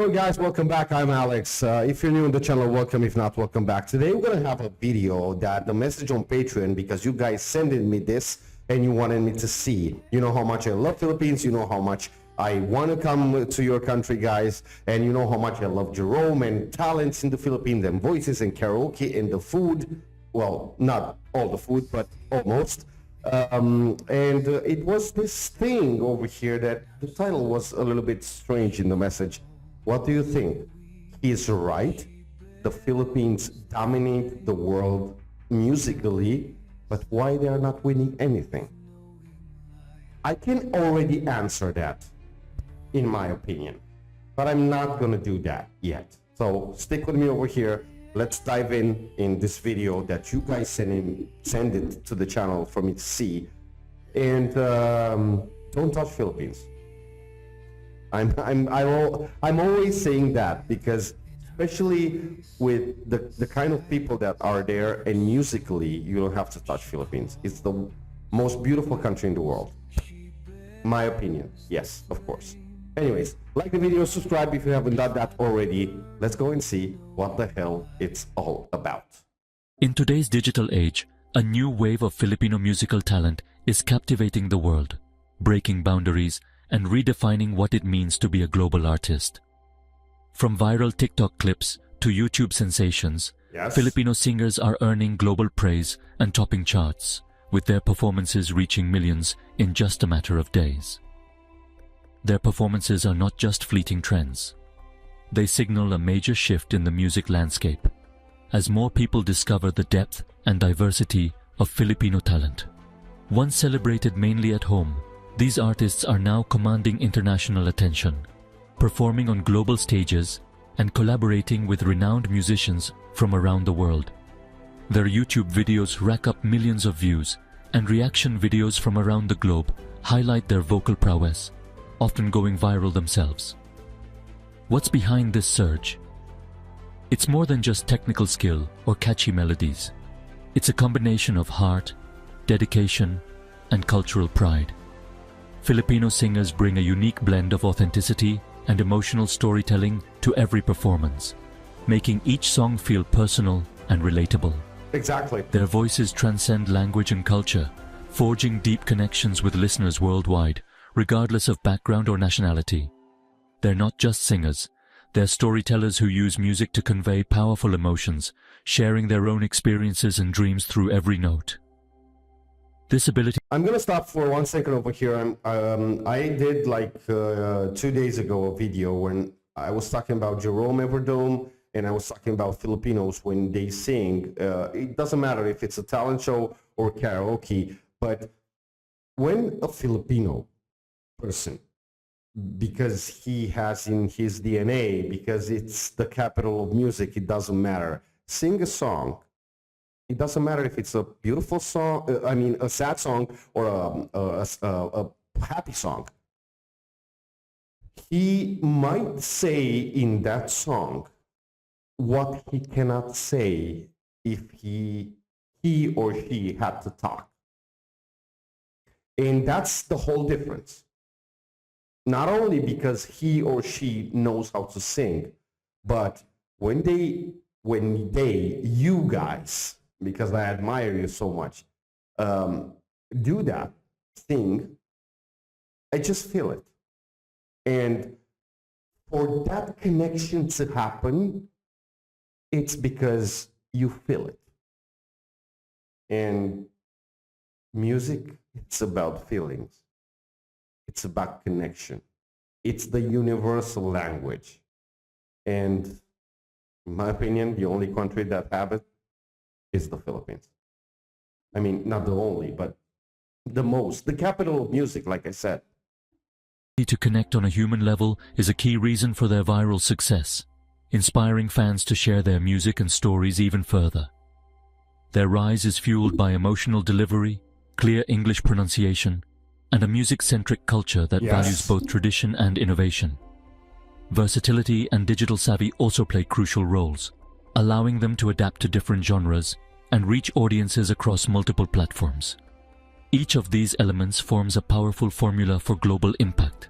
Hello guys, welcome back. I'm Alex. If you're new on the channel, welcome. If not, welcome back. Today we're gonna have a video that the message on Patreon, because you guys sent me this and you wanted me to see. You know how much I love Philippines, you know how much I want to come to your country, guys, and you know how much I love Jerome and talents in the Philippines and voices and karaoke and the food. Well, not all the food, but almost. It was this thing over here that the title was a little bit strange in the message. What do you think? He's right. The Philippines dominate the world musically, but why they are not winning anything? I can already answer that, in my opinion, but I'm not gonna do that yet. So stick with me over here. Let's dive in this video that you guys send it to the channel for me to see. And don't touch Philippines. I'm always saying that because especially with the kind of people that are there, and musically you don't have to touch Philippines. It's the most beautiful country in the world. My opinion, yes, of course. Anyways, like the video, subscribe if you haven't done that already. Let's go and see what the hell it's all about. In today's digital age, a new wave of Filipino musical talent is captivating the world, breaking boundaries and redefining what it means to be a global artist. From viral TikTok clips to YouTube sensations, Yes. Filipino singers are earning global praise and topping charts, with their performances reaching millions in just a matter of days. Their performances are not just fleeting trends. They signal a major shift in the music landscape, as more people discover the depth and diversity of Filipino talent. Once celebrated mainly at home, these artists are now commanding international attention, performing on global stages and collaborating with renowned musicians from around the world. Their YouTube videos rack up millions of views, and reaction videos from around the globe highlight their vocal prowess, often going viral themselves. What's behind this surge? It's more than just technical skill or catchy melodies. It's a combination of heart, dedication, and cultural pride. Filipino singers bring a unique blend of authenticity and emotional storytelling to every performance, making each song feel personal and relatable. Exactly. Their voices transcend language and culture, forging deep connections with listeners worldwide, regardless of background or nationality. They're not just singers, they're storytellers who use music to convey powerful emotions, sharing their own experiences and dreams through every note. This ability... I'm gonna stop for 1 second over here. I did like 2 days ago a video when I was talking about Jerome Evardome, and I was talking about Filipinos when they sing. It doesn't matter if it's a talent show or karaoke, but when a Filipino person, because he has in his DNA, because it's the capital of music, it doesn't matter, sing a song. It doesn't matter if it's a beautiful song, a sad song, or a happy song. He might say in that song what he cannot say if he or she had to talk. And that's the whole difference. Not only because he or she knows how to sing, but when you guys, because I admire you so much, do that, sing, I just feel it. And for that connection to happen, it's because you feel it. And music, it's about feelings. It's about connection. It's the universal language. And in my opinion, the only country that have it is the Philippines. I mean, not the only, but the most. The capital of music, like I said. To connect on a human level is a key reason for their viral success, inspiring fans to share their music and stories even further. Their rise is fueled by emotional delivery, clear English pronunciation, and a music-centric culture that values both tradition and innovation. Versatility and digital savvy also play crucial roles, allowing them to adapt to different genres and reach audiences across multiple platforms. Each of these elements forms a powerful formula for global impact,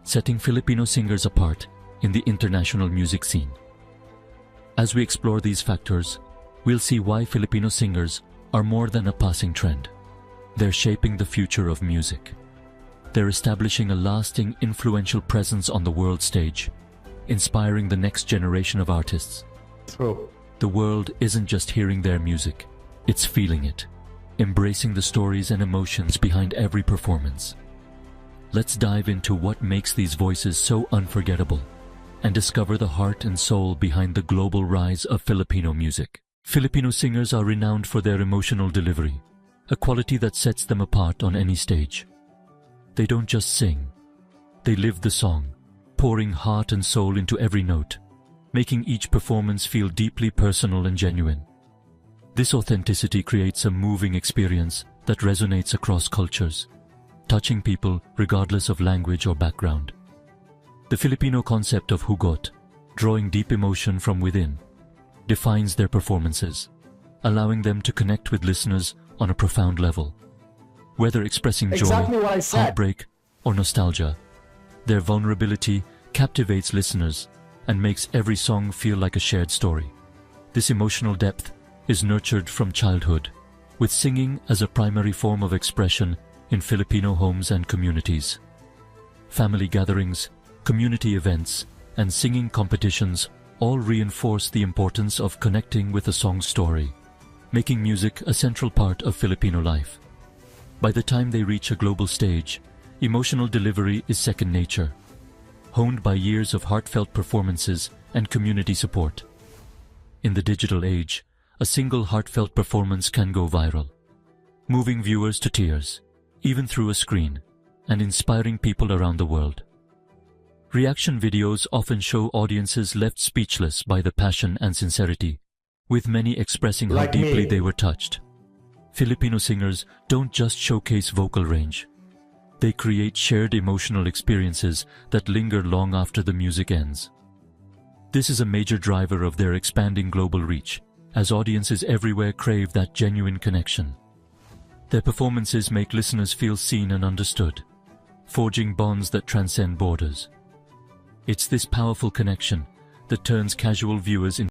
setting Filipino singers apart in the international music scene. As we explore these factors, we'll see why Filipino singers are more than a passing trend. They're shaping the future of music. They're establishing a lasting, influential presence on the world stage, inspiring the next generation of artists. True. The world isn't just hearing their music, it's feeling it, embracing the stories and emotions behind every performance. Let's dive into what makes these voices so unforgettable and discover the heart and soul behind the global rise of Filipino music. Filipino singers are renowned for their emotional delivery, a quality that sets them apart on any stage. They don't just sing, they live the song, pouring heart and soul into every note, making each performance feel deeply personal and genuine. This authenticity creates a moving experience that resonates across cultures, touching people regardless of language or background. The Filipino concept of hugot, drawing deep emotion from within, defines their performances, allowing them to connect with listeners on a profound level. Whether expressing Exactly joy, what I said. heartbreak, or nostalgia, their vulnerability captivates listeners and makes every song feel like a shared story. This emotional depth is nurtured from childhood, with singing as a primary form of expression in Filipino homes and communities. Family gatherings, community events, and singing competitions all reinforce the importance of connecting with a song's story, making music a central part of Filipino life. By the time they reach a global stage, emotional delivery is second nature, honed by years of heartfelt performances and community support. In the digital age, a single heartfelt performance can go viral, moving viewers to tears, even through a screen, and inspiring people around the world. Reaction videos often show audiences left speechless by the passion and sincerity, with many expressing how Like deeply me. they were touched. Filipino singers don't just showcase vocal range. They create shared emotional experiences that linger long after the music ends. This is a major driver of their expanding global reach, as audiences everywhere crave that genuine connection. Their performances make listeners feel seen and understood, forging bonds that transcend borders. It's this powerful connection that turns casual viewers into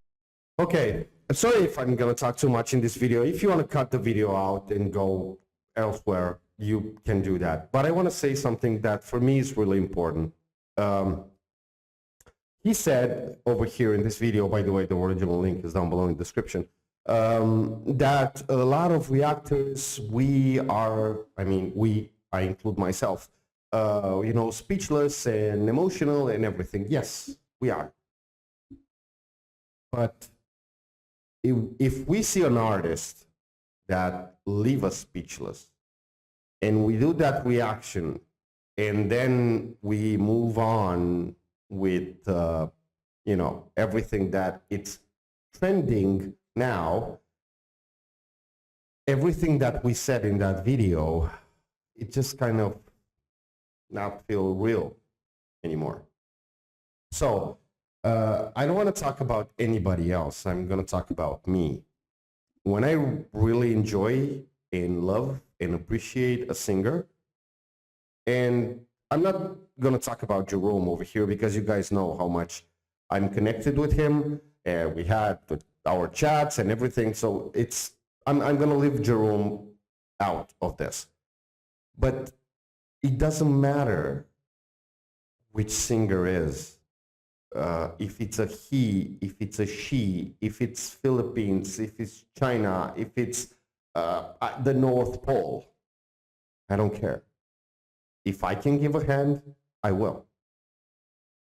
Okay, I'm sorry if I'm gonna talk too much in this video. If you want to cut the video out and go elsewhere, you can do that. But I want to say something that for me is really important. He said over here in this video, by the way, the original link is down below in the description, that a lot of reactors, I include myself, speechless and emotional and everything. Yes, we are. But if we see an artist that leave us speechless and we do that reaction and then we move on with everything that it's trending now, everything that we said in that video, it just kind of not feel real anymore. So I don't want to talk about anybody else. I'm going to talk about me. When I really enjoy and love and appreciate a singer, and I'm not going to talk about Jerome over here because you guys know how much I'm connected with him. We had our chats and everything. So I'm going to leave Jerome out of this. But it doesn't matter which singer is. If it's a he, if it's a she, if it's Philippines, if it's China, if it's the North Pole, I don't care. If I can give a hand, I will.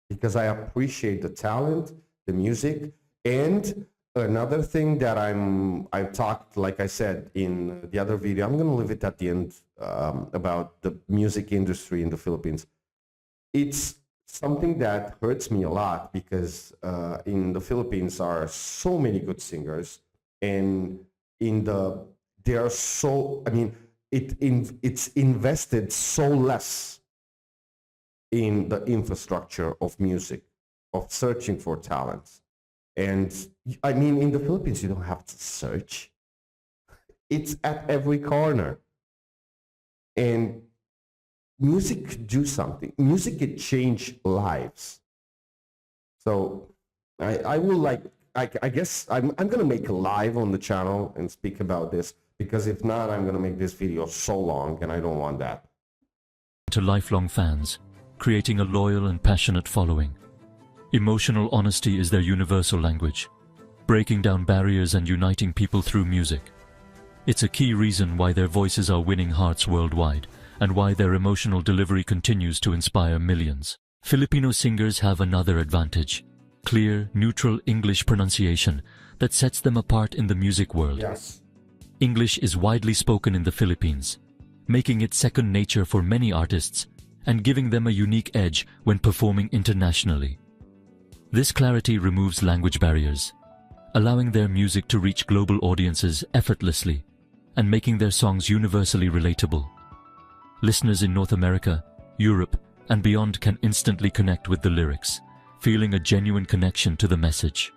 Because I appreciate the talent, the music, and another thing that I've talked, like I said in the other video, I'm going to leave it at the end, about the music industry in the Philippines. It's something that hurts me a lot because in the Philippines are so many good singers, and it's invested so less in the infrastructure of music, of searching for talents. And I mean, in the Philippines, you don't have to search. It's at every corner. And music could do something. Music could change lives. So I will like, I guess I'm gonna make a live on the channel and speak about this, because if not, I'm gonna make this video so long, and I don't want that. To lifelong fans, creating a loyal and passionate following. Emotional honesty is their universal language, breaking down barriers and uniting people through music. It's a key reason why their voices are winning hearts worldwide, and why their emotional delivery continues to inspire millions. Filipino singers have another advantage: clear, neutral English pronunciation that sets them apart in the music world. Yes. English is widely spoken in the Philippines, making it second nature for many artists and giving them a unique edge when performing internationally. This clarity removes language barriers, allowing their music to reach global audiences effortlessly and making their songs universally relatable. Listeners in North America, Europe, and beyond can instantly connect with the lyrics, feeling a genuine connection to the message.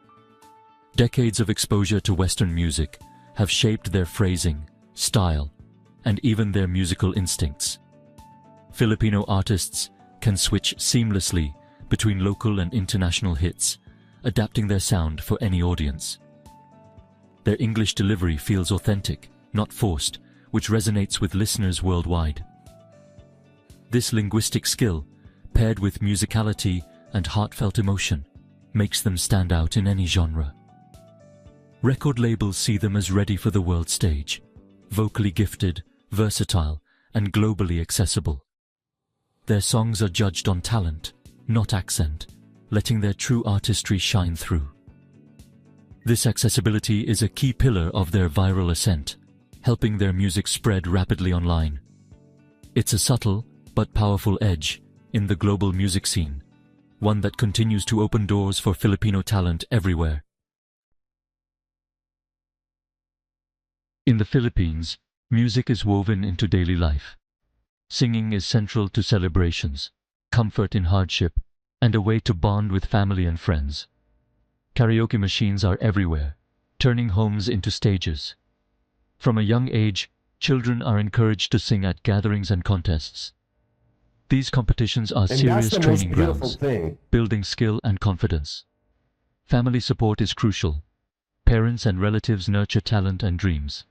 Decades of exposure to Western music have shaped their phrasing, style, and even their musical instincts. Filipino artists can switch seamlessly between local and international hits, adapting their sound for any audience. Their English delivery feels authentic, not forced, which resonates with listeners worldwide. This linguistic skill, paired with musicality and heartfelt emotion, makes them stand out in any genre. Record labels see them as ready for the world stage, vocally gifted, versatile, and globally accessible. Their songs are judged on talent, not accent, letting their true artistry shine through. This accessibility is a key pillar of their viral ascent, helping their music spread rapidly online. It's a subtle but powerful edge in the global music scene, one that continues to open doors for Filipino talent everywhere. In the Philippines, music is woven into daily life. Singing is central to celebrations, comfort in hardship, and a way to bond with family and friends. Karaoke machines are everywhere, turning homes into stages. From a young age, children are encouraged to sing at gatherings and contests. These competitions are And that's serious the most training beautiful grounds, thing. building skill and confidence. Family support is crucial. Parents and relatives nurture talent and dreams.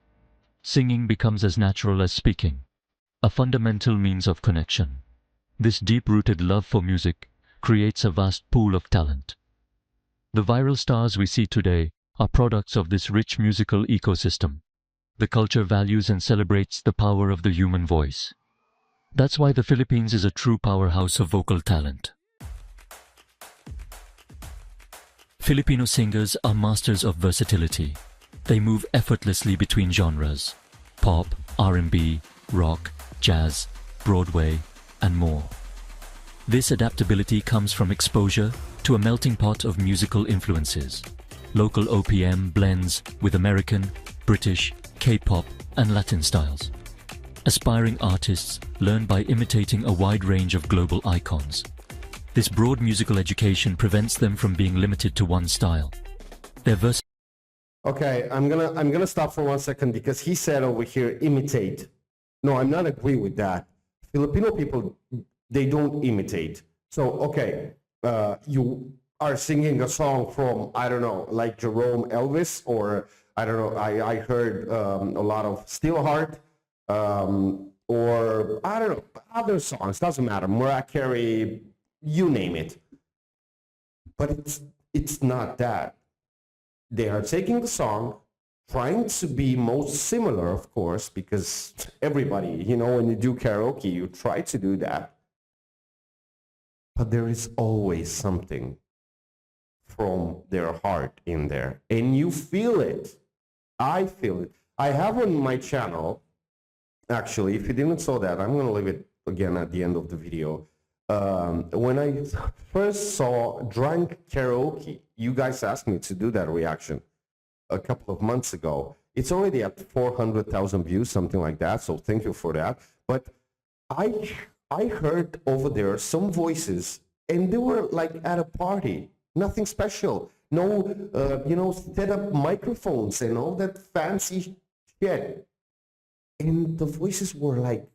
Singing becomes as natural as speaking, a fundamental means of connection. This deep-rooted love for music creates a vast pool of talent. The viral stars we see today are products of this rich musical ecosystem. The culture values and celebrates the power of the human voice. That's why the Philippines is a true powerhouse of vocal talent. Filipino singers are masters of versatility. They move effortlessly between genres: pop, R&B, rock, jazz, Broadway, and more. This adaptability comes from exposure to a melting pot of musical influences. Local OPM blends with American, British, K-pop, and Latin styles. Aspiring artists learn by imitating a wide range of global icons. This broad musical education prevents them from being limited to one style. Their Okay, I'm gonna stop for 1 second, because he said over here, imitate. No, I'm not agree with that. Filipino people, they don't imitate. So, okay, you are singing a song from, I don't know, like Jerome, Elvis, or I don't know, I heard a lot of Steelheart, or I don't know, other songs, doesn't matter, Mariah Carey, you name it. But it's not that. They are taking the song, trying to be most similar, of course, because everybody, you know, when you do karaoke, you try to do that. But there is always something from their heart in there, and you feel it. I feel it. I have on my channel, actually, if you didn't saw that, I'm going to leave it again at the end of the video. When I first saw Drunk Karaoke, you guys asked me to do that reaction a couple of months ago. It's already at 400,000 views, something like that, so thank you for that. But I heard over there some voices, and they were like at a party, nothing special. No, you know, set up microphones and all that fancy shit. And the voices were like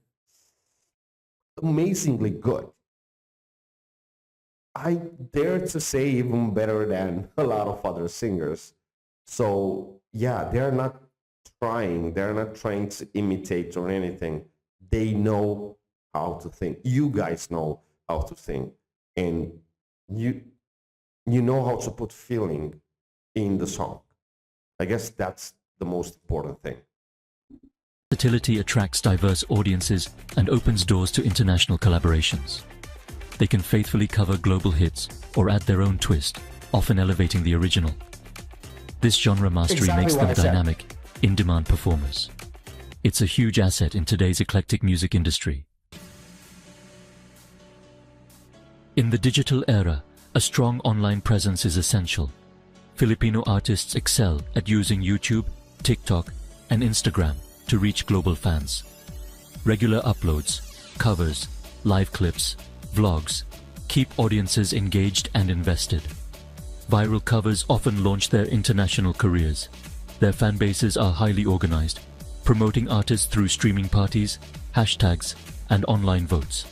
amazingly good. I dare to say even better than a lot of other singers. So yeah, they're not trying to imitate or anything. They know how to think. You guys know how to think, and you you know how to put feeling in the song. I guess that's the most important thing. Versatility attracts diverse audiences and opens doors to international collaborations. They can faithfully cover global hits or add their own twist, often elevating the original. This genre mastery Exactly makes what them I said. dynamic, in-demand performers. It's a huge asset in today's eclectic music industry. In the digital era, a strong online presence is essential. Filipino artists excel at using YouTube, TikTok, and Instagram to reach global fans. Regular uploads, covers, live clips, vlogs keep audiences engaged and invested. Viral covers often launch their international careers. Their fan bases are highly organized, promoting artists through streaming parties, hashtags, and online votes.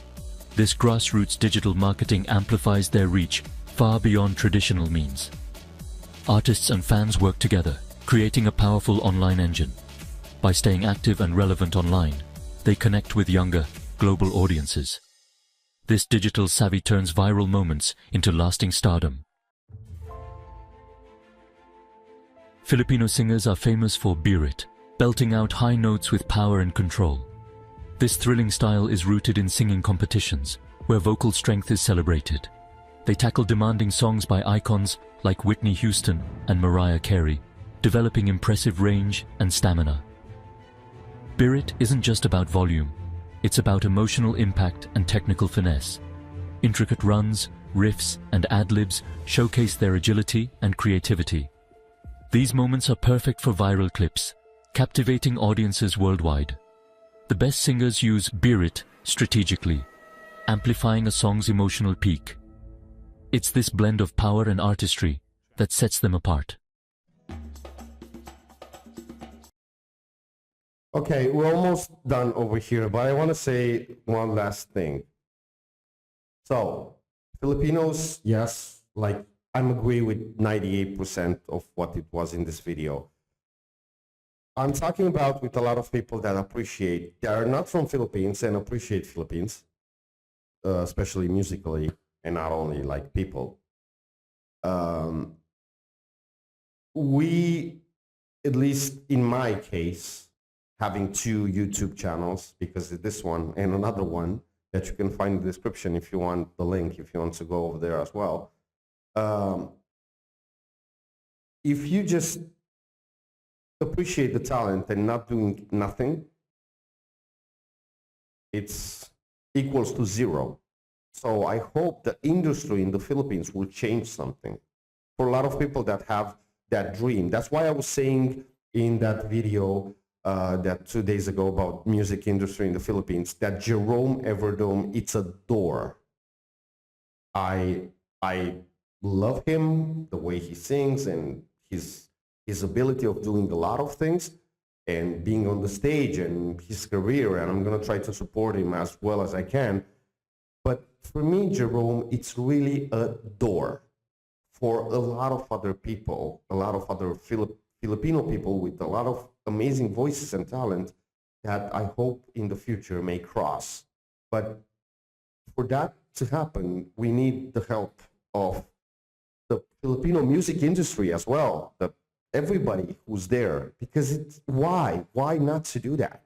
This grassroots digital marketing amplifies their reach far beyond traditional means. Artists and fans work together, creating a powerful online engine. By staying active and relevant online, they connect with younger, global audiences. This digital savvy turns viral moments into lasting stardom. Filipino singers are famous for birit, belting out high notes with power and control. This thrilling style is rooted in singing competitions, where vocal strength is celebrated. They tackle demanding songs by icons like Whitney Houston and Mariah Carey, developing impressive range and stamina. Birit isn't just about volume, it's about emotional impact and technical finesse. Intricate runs, riffs, and ad-libs showcase their agility and creativity. These moments are perfect for viral clips, captivating audiences worldwide. The best singers use birit strategically, amplifying a song's emotional peak. It's this blend of power and artistry that sets them apart. Okay, we're almost done over here, but I want to say one last thing. So, Filipinos, yes, like I'm agree with 98% of what it was in this video. I'm talking about with a lot of people that appreciate, that are not from Philippines and appreciate Philippines, especially musically, and not only like people. We, at least in my case, having two YouTube channels, because this one and another one that you can find in the description if you want the link, if you want to go over there as well. If you just appreciate the talent and not doing nothing, it's equals to zero. So I hope the industry in the Philippines will change something for a lot of people that have that dream. That's why I was saying in that video that 2 days ago about music industry in the Philippines, that Jerome Evardome, it's a door. I love him, the way he sings and his ability of doing a lot of things and being on the stage and his career, and I'm gonna try to support him as well as I can. But for me, Jerome, it's really a door for a lot of other people, a lot of other Filipino people with a lot of amazing voices and talent that I hope in the future may cross. But for that to happen, we need the help of the Filipino music industry as well, everybody who's there, because it's why not to do that?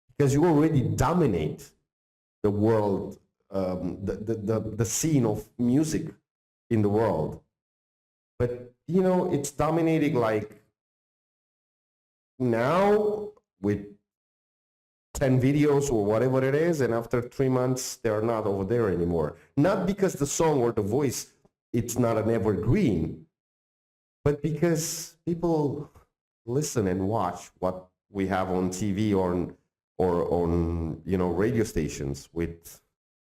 Because you already dominate the world, the scene of music in the world. But you know, it's dominating like now with 10 videos or whatever it is, and after 3 months they're not over there anymore. Not because the song or the voice, it's not an evergreen, but because people listen and watch what we have on TV or on radio stations. With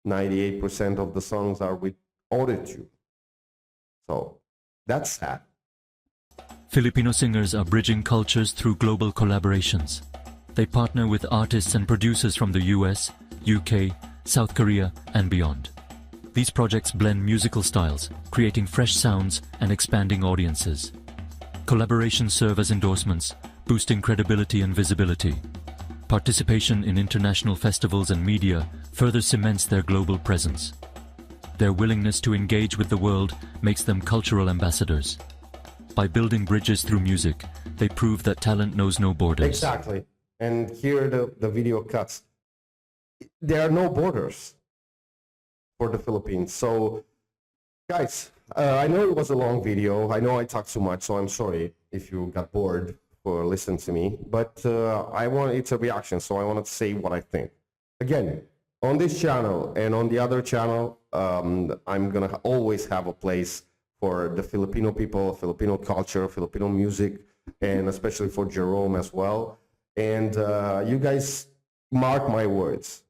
98% of the songs are with autotune. So that's sad. Filipino singers are bridging cultures through global collaborations. They partner with artists and producers from the US, UK, South Korea, and beyond. These projects blend musical styles, creating fresh sounds and expanding audiences. Collaborations serve as endorsements, boosting credibility and visibility. Participation in international festivals and media further cements their global presence. Their willingness to engage with the world makes them cultural ambassadors. By building bridges through music, they prove that talent knows no borders. Exactly. And here the video cuts. There are no borders for the Philippines. So, guys, I know it was a long video. I know I talked too much, so I'm sorry if you got bored for listening to me. But it's a reaction, so I wanted to say what I think. Again, on this channel and on the other channel, I'm going to always have a place for the Filipino people, Filipino culture, Filipino music, and especially for Jerome as well. And you guys mark my words.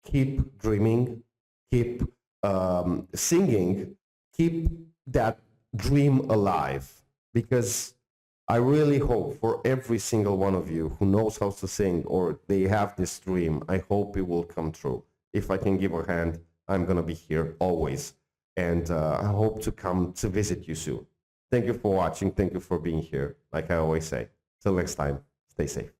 Keep dreaming, keep singing, keep that dream alive. Because I really hope for every single one of you who knows how to sing or they have this dream, I hope it will come true. If I can give a hand, I'm going to be here always. And I hope to come to visit you soon. Thank you for watching. Thank you for being here. Like I always say. Till next time, stay safe.